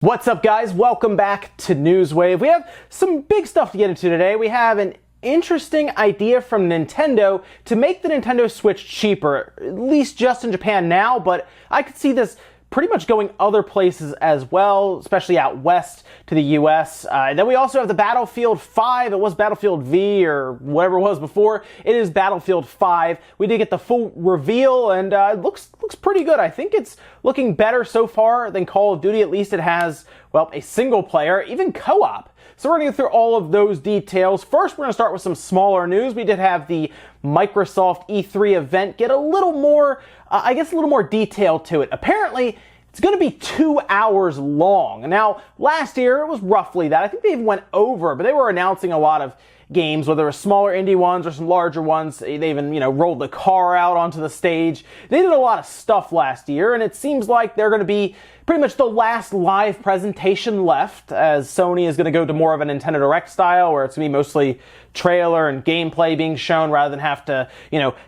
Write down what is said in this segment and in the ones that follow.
What's up, guys? Welcome back to Newswave. We have some big stuff to get into today. We have an interesting idea from Nintendo to make the Nintendo Switch cheaper, at least just in Japan now, but I could see this pretty much going other places as well, especially out west to the US. Then we also have the Battlefield 5. It was Battlefield V or whatever it was before. It is Battlefield 5. We did get the full reveal, and it looks pretty good. I think it's looking better so far than Call of Duty. At least it has, well, a single player, even co-op. So we're going to go through all of those details. First, we're going to start with some smaller news. We did have the Microsoft E3 event get a little more, a little more detail to it. Apparently, it's going to be 2 hours long. Now, last year, it was roughly that. I think they even went over, but they were announcing a lot of games, whether it was smaller indie ones or some larger ones. They even, rolled the car out onto the stage. They did a lot of stuff last year, and it seems like they're going to be pretty much the last live presentation left, as Sony is going to go to more of a Nintendo Direct style, where it's going to be mostly trailer and gameplay being shown rather than have to,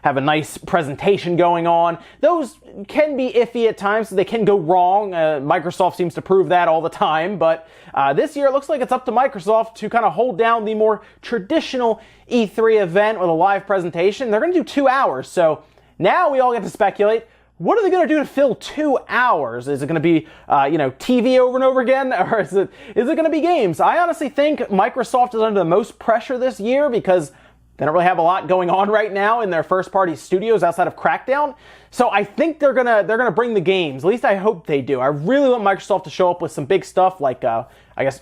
have a nice presentation going on. Those can be iffy at times, so they can go wrong. Microsoft seems to prove that all the time, but this year it looks like it's up to Microsoft to kind of hold down the more traditional E3 event with a live presentation. They're going to do 2 hours, so now we all get to speculate. What are they going to do to fill 2 hours? Is it going to be, TV over and over again? Or is it going to be games? I honestly think Microsoft is under the most pressure this year because they don't really have a lot going on right now in their first-party studios outside of Crackdown. So I think they're gonna bring the games. At least I hope they do. I really want Microsoft to show up with some big stuff like,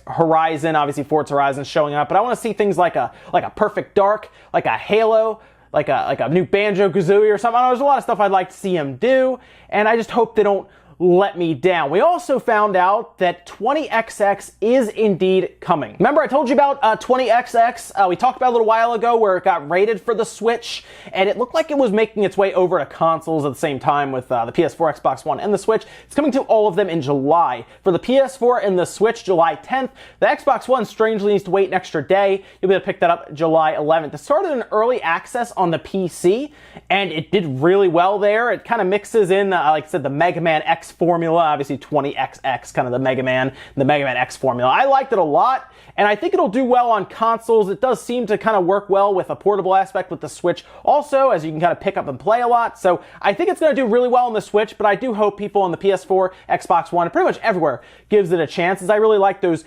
Horizon. Obviously, Forza Horizon showing up. But I want to see things like a Perfect Dark, like a Halo, like a new Banjo-Kazooie or something. I know, there's a lot of stuff I'd like to see him do, and I just hope they don't let me down. We also found out that 20XX is indeed coming. Remember I told you about 20XX? We talked about it a little while ago where it got rated for the Switch, and it looked like it was making its way over to consoles at the same time with the PS4, Xbox One, and the Switch. It's coming to all of them in July. For the PS4 and the Switch, July 10th. The Xbox One strangely needs to wait an extra day. You'll be able to pick that up July 11th. It started in early access on the PC, and it did really well there. It kind of mixes in, like I said, the Mega Man X formula, obviously 20XX, kind of the Mega Man X formula. I liked it a lot, and I think it'll do well on consoles. It does seem to kind of work well with a portable aspect with the Switch also, as you can kind of pick up and play a lot. So I think it's going to do really well on the Switch, but I do hope people on the PS4, Xbox One, and pretty much everywhere gives it a chance, as I really like those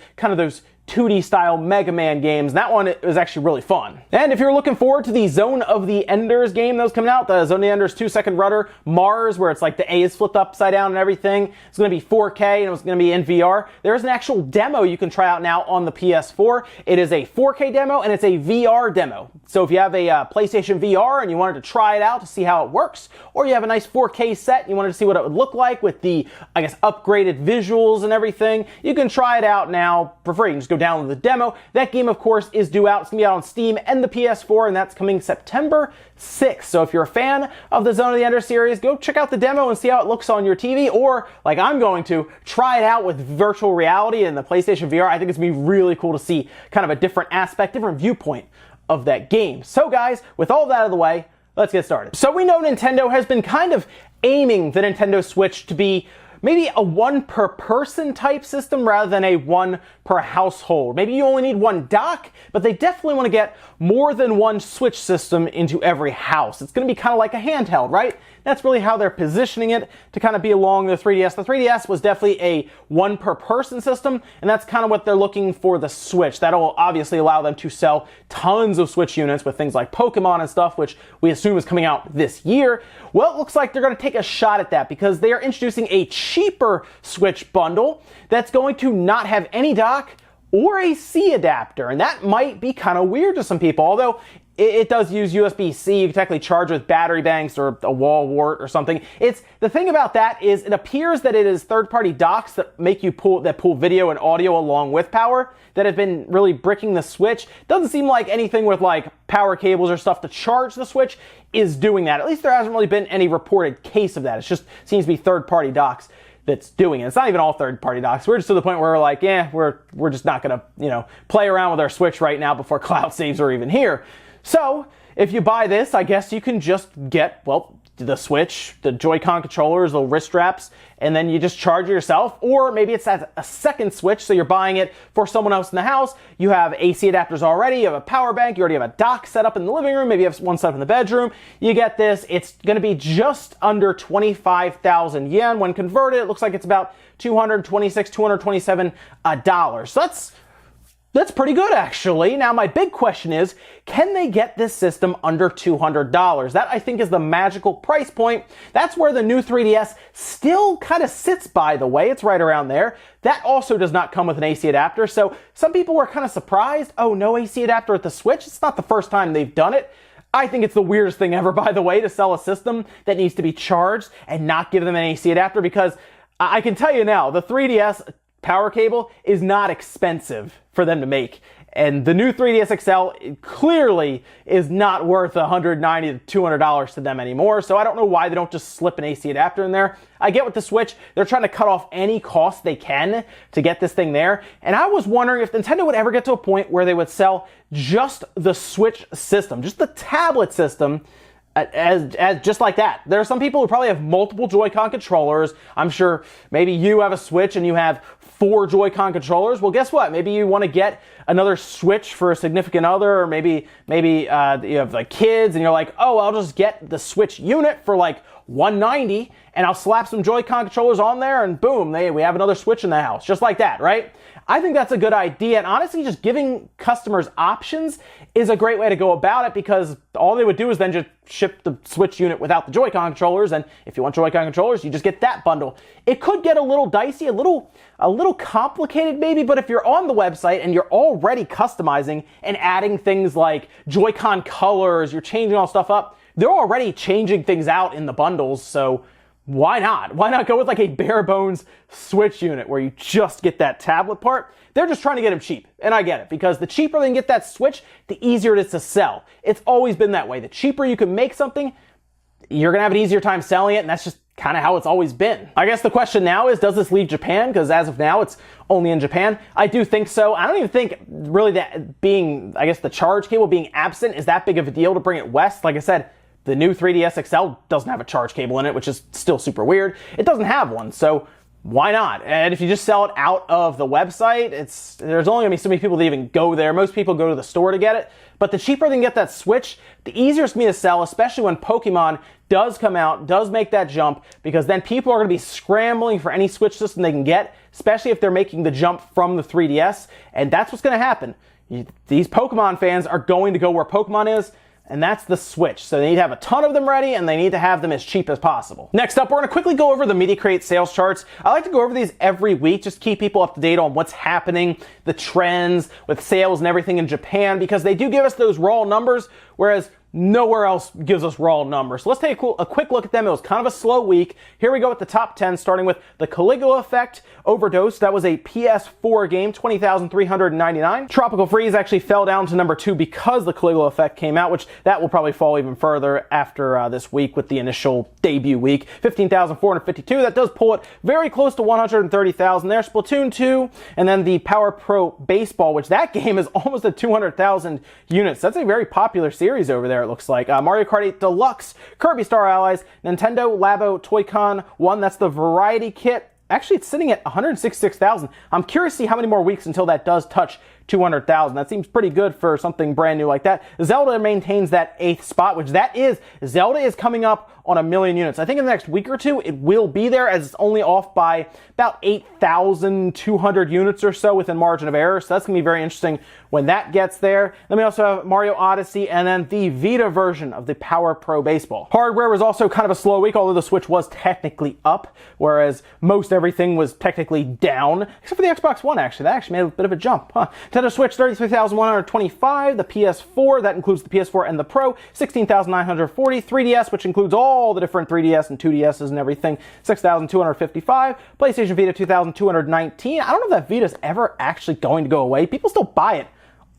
2D style Mega Man games. That one was actually really fun. And if you're looking forward to the Zone of the Enders game that was coming out, the Zone of the Enders 2-second rudder, Mars, where it's like the A is flipped upside down and everything, it's going to be 4K and it's going to be in VR. There's an actual demo you can try out now on the PS4. It is a 4K demo and it's a VR demo. So if you have a PlayStation VR and you wanted to try it out to see how it works, or you have a nice 4K set and you wanted to see what it would look like with the, upgraded visuals and everything, you can try it out now for free. You can just go download the demo. That game, of course, is due out. It's going to be out on Steam and the PS4, and that's coming September 6th. So if you're a fan of the Zone of the Ender series, go check out the demo and see how it looks on your TV, or, like I'm going to, try it out with virtual reality and the PlayStation VR. I think it's going to be really cool to see kind of a different aspect, different viewpoint of that game. So guys, with all that out of the way, let's get started. So we know Nintendo has been kind of aiming the Nintendo Switch to be maybe a one per person type system rather than a one per household. Maybe you only need one dock, but they definitely want to get more than one Switch system into every house. It's going to be kind of like a handheld, right? That's really how they're positioning it to kind of be along the 3DS. The 3DS was definitely a one per person system, and that's kind of what they're looking for the Switch. That'll obviously allow them to sell tons of Switch units with things like Pokemon and stuff, which we assume is coming out this year. Well, it looks like they're going to take a shot at that because they are introducing a cheaper Switch bundle that's going to not have any dock or a C adapter, and that might be kind of weird to some people, although it does use USB-C. You can technically charge with battery banks or a wall wart or something. The thing about that is it appears that it is third-party docks that pull video and audio along with power that have been really bricking the Switch. Doesn't seem like anything with like power cables or stuff to charge the Switch is doing that. At least there hasn't really been any reported case of that. It just seems to be third-party docks that's doing it. It's not even all third-party docks. We're just to the point where we're like, we're just not gonna, play around with our Switch right now before cloud saves are even here. So if you buy this, I guess you can just get, the Switch, the Joy-Con controllers, the wrist straps, and then you just charge it yourself. Or maybe it's a second Switch, so you're buying it for someone else in the house. You have AC adapters already, you have a power bank, you already have a dock set up in the living room, maybe you have one set up in the bedroom. You get this, it's going to be just under 25,000 yen. When converted, it looks like it's about $227 dollars. So that's pretty good, actually. Now, my big question is, can they get this system under $200? That, I think, is the magical price point. That's where the new 3DS still kind of sits, by the way. It's right around there. That also does not come with an AC adapter, so some people were kind of surprised. Oh, no AC adapter with the Switch? It's not the first time they've done it. I think it's the weirdest thing ever, by the way, to sell a system that needs to be charged and not give them an AC adapter, because I can tell you now, the 3DS power cable is not expensive for them to make. And the new 3DS XL clearly is not worth $190 to $200 to them anymore. So I don't know why they don't just slip an AC adapter in there. I get with the Switch, they're trying to cut off any cost they can to get this thing there. And I was wondering if Nintendo would ever get to a point where they would sell just the Switch system, just the tablet system, as just like that. There are some people who probably have multiple Joy-Con controllers. I'm sure maybe you have a Switch and you have 4 Joy-Con controllers. Well, guess what? Maybe you want to get another Switch for a significant other, or maybe you have like kids and you're like, oh, I'll just get the Switch unit for like $190 and I'll slap some Joy-Con controllers on there and boom, we have another Switch in the house. Just like that, right? I think that's a good idea, and honestly, just giving customers options is a great way to go about it, because all they would do is then just ship the Switch unit without the Joy-Con controllers, and if you want Joy-Con controllers, you just get that bundle. It could get a little dicey, a little complicated maybe, but if you're on the website and you're already customizing and adding things like Joy-Con colors, you're changing all stuff up, they're already changing things out in the bundles, so why not? Why not go with like a bare bones Switch unit where you just get that tablet part? They're just trying to get them cheap. And I get it, because the cheaper they can get that Switch, the easier it is to sell. It's always been that way. The cheaper you can make something, you're going to have an easier time selling it, and that's just kind of how it's always been. I guess the question now is, does this leave Japan? Because as of now, it's only in Japan. I do think so. I don't even think really that being, I guess the charge cable being absent is that big of a deal to bring it west. Like I said, the new 3DS XL doesn't have a charge cable in it, which is still super weird. It doesn't have one, so why not? And if you just sell it out of the website, there's only going to be so many people that even go there. Most people go to the store to get it. But the cheaper they can get that Switch, the easier it's going to be to sell, especially when Pokemon does come out, does make that jump, because then people are going to be scrambling for any Switch system they can get, especially if they're making the jump from the 3DS. And that's what's going to happen. These Pokemon fans are going to go where Pokemon is, and that's the Switch. So they need to have a ton of them ready, and they need to have them as cheap as possible. Next up, we're going to quickly go over the Media Create sales charts. I like to go over these every week, just to keep people up to date on what's happening, the trends with sales and everything in Japan, because they do give us those raw numbers, whereas nowhere else gives us raw numbers. So let's take a quick look at them. It was kind of a slow week. Here we go with the top 10, starting with the Caligula Effect Overdose. That was a PS4 game, 20,399. Tropical Freeze actually fell down to number 2 because the Caligula Effect came out, which that will probably fall even further after this week with the initial debut week. 15,452. That does pull it very close to 130,000 there. Splatoon 2, and then the Power Pro Baseball, which that game is almost at 200,000 units. That's a very popular series over there, it looks like. Mario Kart 8 Deluxe, Kirby Star Allies, Nintendo Labo Toy-Con 1. That's the variety kit. Actually, it's sitting at 166,000. I'm curious to see how many more weeks until that does touch 200,000. That seems pretty good for something brand new like that. Zelda maintains that 8th spot, which Zelda is coming up on 1 million units. I think in the next week or two, it will be there, as it's only off by about 8,200 units or so within margin of error. So that's going to be very interesting when that gets there. Then we also have Mario Odyssey, and then the Vita version of the Power Pro Baseball. Hardware was also kind of a slow week, although the Switch was technically up, whereas most everything was technically down, except for the Xbox One, actually. That actually made a bit of a jump. Nintendo Switch, 33,125. The PS4, that includes the PS4 and the Pro, 16,940. 3DS, which includes all the different 3DS and 2DSs and everything, 6,255. PlayStation Vita, 2,219. I don't know if that Vita's ever actually going to go away. People still buy it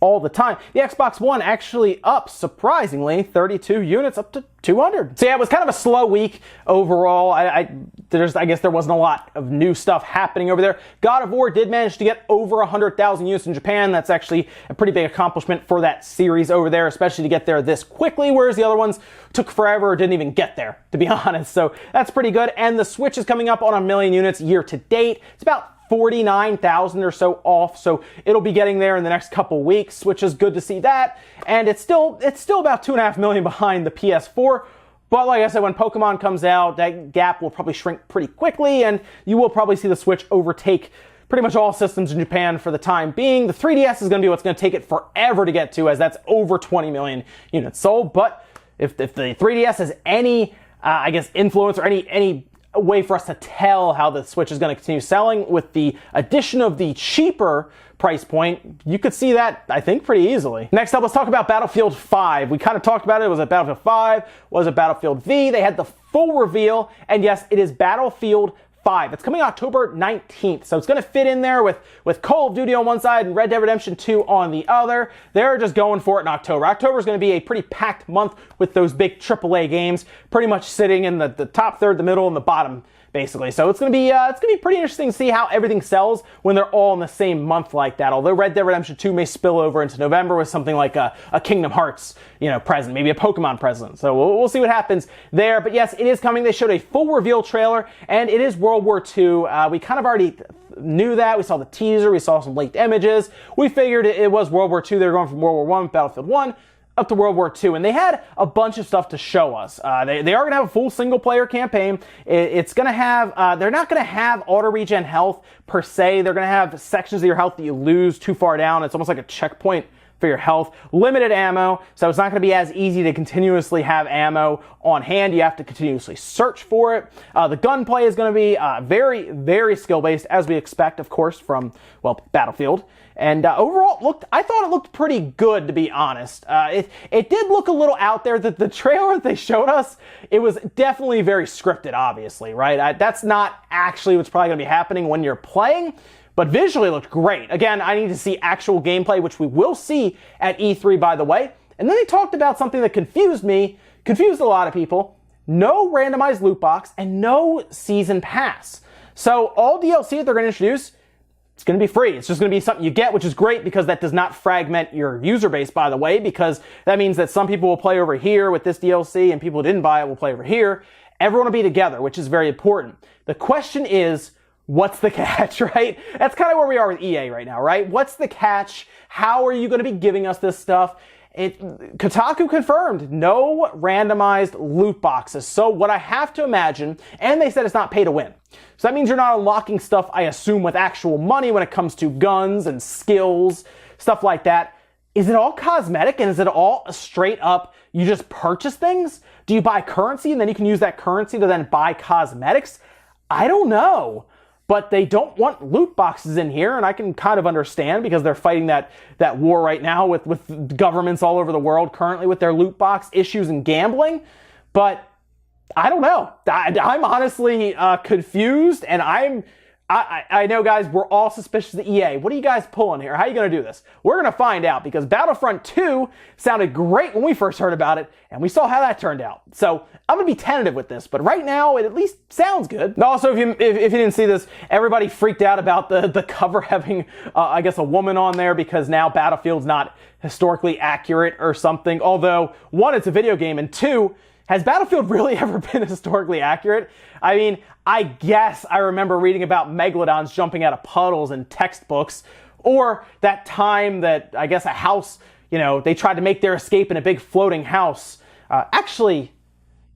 all the time. The Xbox One actually up, surprisingly, 32 units up to 200. So yeah, it was kind of a slow week overall. I guess there wasn't a lot of new stuff happening over there. God of War did manage to get over 100,000 units in Japan. That's actually a pretty big accomplishment for that series over there, especially to get there this quickly, whereas the other ones took forever or didn't even get there, to be honest. So that's pretty good. And the Switch is coming up on 1 million units year to date. It's about 49,000 or so off, so it'll be getting there in the next couple weeks, which is good to see that. And it's still about 2.5 million behind the PS4. But like I said, when Pokemon comes out, that gap will probably shrink pretty quickly, and you will probably see the Switch overtake pretty much all systems in Japan for the time being. The 3DS is going to be what's going to take it forever to get to, as that's over 20 million units sold. But if the 3DS has any, I guess, influence or any a way for us to tell how the Switch is going to continue selling with the addition of the cheaper price point, you could see that, I think, pretty easily. Next up, let's talk about Battlefield 5. We kind of talked about it. Was it Battlefield 5? Was it Battlefield V? They had the full reveal, and yes, it is Battlefield 5. It's coming October 19th, so it's going to fit in there with Call of Duty on one side and Red Dead Redemption 2 on the other. They're just going for it in October. October is going to be a pretty packed month with those big AAA games, pretty much sitting in the top third, the middle, and the bottom, basically. So it's going to be pretty interesting to see how everything sells when they're all in the same month like that. Although Red Dead Redemption 2 may spill over into November with something like a Kingdom Hearts, present, maybe a Pokemon present. So we'll see what happens there. But yes, it is coming. They showed a full reveal trailer, and it is World War II. We kind of already knew that. We saw the teaser. We saw some leaked images. We figured it was World War II. They were going from World War I, Battlefield 1, up to World War II, and they had a bunch of stuff to show us. They are going to have a full single-player campaign. It's going to have, they're not going to have auto-regen health per se. They're going to have sections of your health that you lose too far down. It's almost like a checkpoint for your health. Limited ammo, so it's not going to be as easy to continuously have ammo on hand. You have to continuously search for it. The gunplay is going to be very, very skill-based, as we expect, of course, from, well, Battlefield. And overall, I thought it looked pretty good, to be honest. It did look a little out there. The trailer that they showed us, it was definitely very scripted, obviously, right? That's not actually what's probably going to be happening when you're playing, but visually it looked great. Again, I need to see actual gameplay, which we will see at E3, by the way. And then they talked about something that confused a lot of people. No randomized loot box and no season pass. So all DLC that they're going to introduce, it's going to be free. It's just going to be something you get, which is great because that does not fragment your user base, by the way, because that means that some people will play over here with this DLC and people who didn't buy it will play over here. Everyone will be together, which is very important. The question is, what's the catch, right? That's kind of where we are with EA right now, right? What's the catch? How are you going to be giving us this stuff? Kotaku confirmed no randomized loot boxes. So what I have to imagine, and they said it's not pay to win. So that means you're not unlocking stuff, I assume, with actual money when it comes to guns and skills, stuff like that. Is it all cosmetic, and is it all straight up, you just purchase things? Do you buy currency and then you can use that currency to then buy cosmetics? I don't know. But they don't want loot boxes in here, and I can kind of understand because they're fighting that war right now with governments all over the world currently with their loot box issues and gambling. But I don't know. I'm honestly confused, and I know, guys, we're all suspicious of EA. What are you guys pulling here? How are you going to do this? We're going to find out because Battlefront 2 sounded great when we first heard about it, and we saw how that turned out. So I'm going to be tentative with this, but right now it at least sounds good. Also, if you didn't see this, everybody freaked out about the cover having, I guess, a woman on there because now Battlefield's not historically accurate or something. Although, one, it's a video game, and two, has Battlefield really ever been historically accurate? I mean, I guess I remember reading about megalodons jumping out of puddles in textbooks, or that time that, I guess, a house, they tried to make their escape in a big floating house. Actually,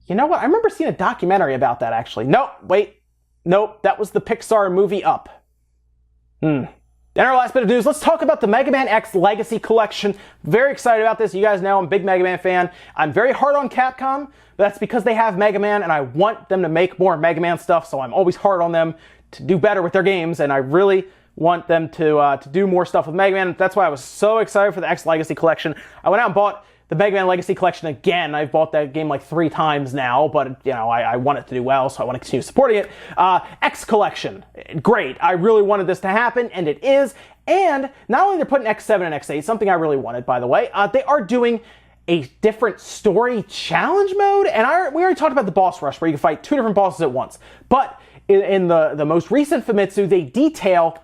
you know what? I remember seeing a documentary about that, actually. Nope, that was the Pixar movie Up. In our last bit of news, let's talk about the Mega Man X Legacy Collection. Very excited about this. You guys know I'm a big Mega Man fan. I'm very hard on Capcom, but that's because they have Mega Man, and I want them to make more Mega Man stuff, so I'm always hard on them to do better with their games, and I really want them to do more stuff with Mega Man. That's why I was so excited for the X Legacy Collection. I went out and bought the Mega Man Legacy Collection again. I've bought that game like 3 times now, but you know, I want it to do well, so I want to continue supporting it. X Collection, great. I really wanted this to happen, and it is. And not only they're putting X7 and X8, something I really wanted, by the way, they are doing a different story challenge mode. And we already talked about the boss rush, where you can fight 2 different bosses at once. But in the most recent Famitsu, they detail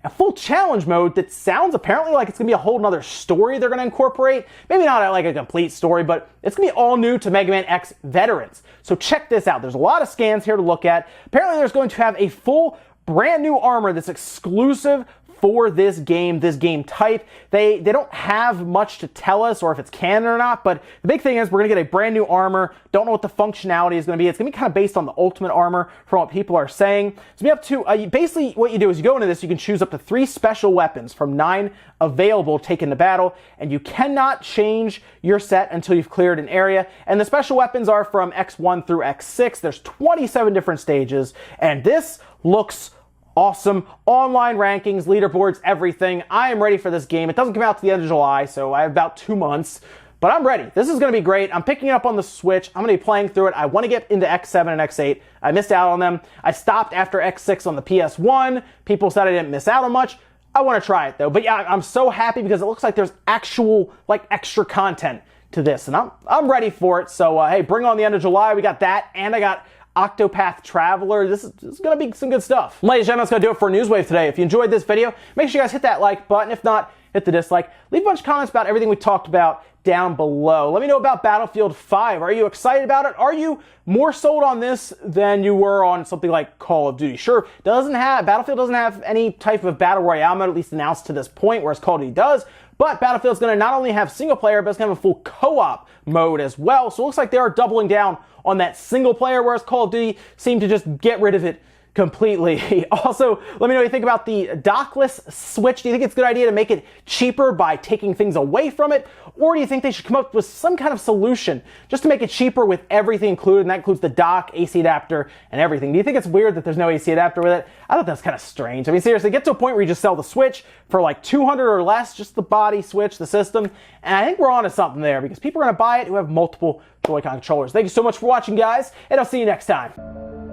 a full challenge mode that sounds apparently like it's going to be a whole nother story they're going to incorporate. Maybe not like a complete story, but it's going to be all new to Mega Man X veterans. So check this out. There's a lot of scans here to look at. Apparently there's going to have a full brand new armor that's exclusive for this game type. They don't have much to tell us or if it's canon or not, but the big thing is we're going to get a brand new armor. Don't know what the functionality is going to be. It's going to be kind of based on the Ultimate Armor from what people are saying. So we have to, basically what you do is you go into this, you can choose up to 3 special weapons from 9 available to take into battle, and you cannot change your set until you've cleared an area. And the special weapons are from X1 through X6. There's 27 different stages, and this looks awesome. Online rankings, leaderboards, everything. I am ready for this game. It doesn't come out to the end of July, so I have about 2 months. But I'm ready. This is going to be great. I'm picking it up on the Switch. I'm going to be playing through it. I want to get into X7 and X8. I missed out on them. I stopped after X6 on the PS1. People said I didn't miss out on much. I want to try it, though. But yeah, I'm so happy because it looks like there's actual, like, extra content to this. And I'm ready for it. So, hey, bring on the end of July. We got that, and I got Octopath Traveler. This is going to be some good stuff. Ladies and gentlemen, that's going to do it for Newswave today. If you enjoyed this video, make sure you guys hit that like button. If not, hit the dislike. Leave a bunch of comments about everything we talked about down below. Let me know about Battlefield 5. Are you excited about it? Are you more sold on this than you were on something like Call of Duty? Sure, Battlefield doesn't have any type of battle royale mode, at least announced to this point, whereas Call of Duty does. But Battlefield's going to not only have single player, but it's going to have a full co-op mode as well. So it looks like they are doubling down on that single player, whereas Call of Duty seemed to just get rid of it completely. Also, let me know what you think about the dockless Switch. Do you think it's a good idea to make it cheaper by taking things away from it? Or do you think they should come up with some kind of solution just to make it cheaper with everything included, and that includes the dock, AC adapter, and everything? Do you think it's weird that there's no AC adapter with it? I thought that's kind of strange. I mean, seriously, get to a point where you just sell the Switch for like $200 or less, just the body Switch, the system, and I think we're onto something there because people are going to buy it who have multiple Joy-Con controllers. Thank you so much for watching, guys, and I'll see you next time.